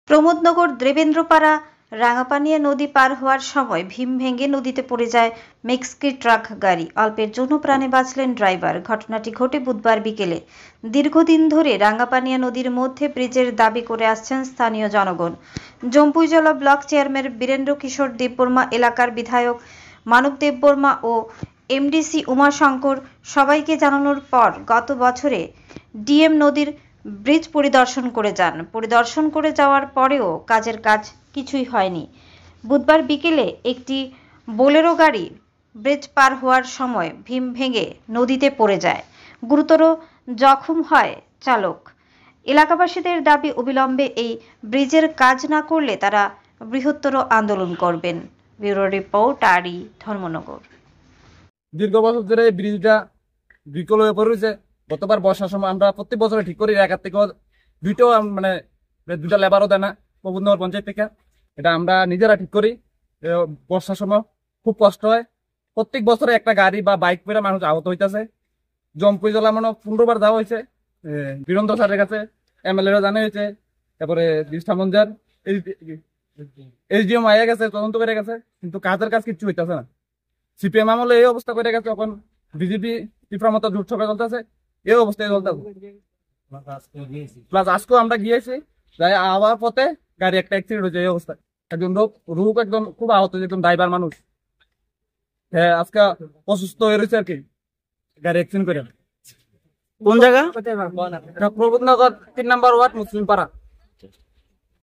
প্রমোদনগর দেবেন্দ্রপাড়া রাঙাপানিয়া নদী পার হওয়ার সময় ভীম ভেঙে নদীতে পড়ে যায় মিক্সকি ট্রাক গাড়ি। অল্পের জন্য প্রাণে বাঁচলেন ড্রাইভার। ঘটনাটি ঘটে বুধবার বিকেলে। দীর্ঘদিন ধরে রাঙাপানিয়া নদীর মধ্যে ব্রিজের দাবি করে আসছেন স্থানীয় জনগণ। জম্পুইজলা ব্লক চেয়ারম্যান বীরেন্দ্র কিশোর দেববর্মা, এলাকার বিধায়ক মানব দেববর্মা ও এমডিসি উমাশঙ্কর সবাইকে জানানোর পর গত বছরে ডিএম নদীর ব্রিজ পরিদর্শন করে যান। পরিদর্শন করে যাওয়ার পরেও কাজের কাজ কিছুই হয়নি। বুধবার বিকেলে একটি বোলেরো গাড়ি ব্রিজ পার হওয়ার সময় ভীম ভেঙে নদীতে পড়ে যায়। গুরুতর জখম হয় চালক। এলাকাবাসীদের দাবি, অবিলম্বে এই ব্রিজের কাজ না করলে তারা বৃহত্তর আন্দোলন করবেন। ব্যুরো রিপোর্ট, আরই, ধর্মনগর। দীর্ঘ বছর ধরে এই ব্রিজটা বিকল হয়ে পড়েছে। গতবার বর্ষার সময় আমরা প্রত্যেক বছরে ঠিক করি, একার থেকে দুইটা লেবারও দেয় না প্রমোদনগর পঞ্চায়েত থেকে। এটা আমরা নিজেরা ঠিক করি। বর্ষার সময় খুব কষ্ট হয়। প্রত্যেক বছরে একটা গাড়ি বা বাইক পেরে মানুষ আহত হইতেছে। জম্পুইজলা 15 বার যাওয়া হয়েছে, বীরেন্দ্র স্যারের কাছে, এমএলএরা জানা হয়েছে, তারপরে দৃষ্টামঞ্জার এসডিএম আইয়া গেছে, তদন্ত করে গেছে, কিন্তু কাজের কাজ কিচ্ছু হইতেছে না। সিপিএম আমলে এই অবস্থা করে গেছে, এখন বিজেপি তীব্রমত জোট সরকার চলতেছে, এই অবস্থায় চলতেছে। প্লাস আজকেও আমরা গিয়েছি, যাই আবার পথে গাড়ি একটা অ্যাক্সিডেন্ট হয়েছে। এই অবস্থায় একজন রোগ একদম খুব আহত হয়েছে, একদম ড্রাইভার মানুষ। হ্যাঁ, আজকে অসুস্থ হয়ে রয়েছে আর কি, গাড়ি অ্যাক্সিডেন্ট করে। কোন জায়গা? প্রমোদনগর 3 নম্বর ওয়ার্ড, মুসলিম পাড়া।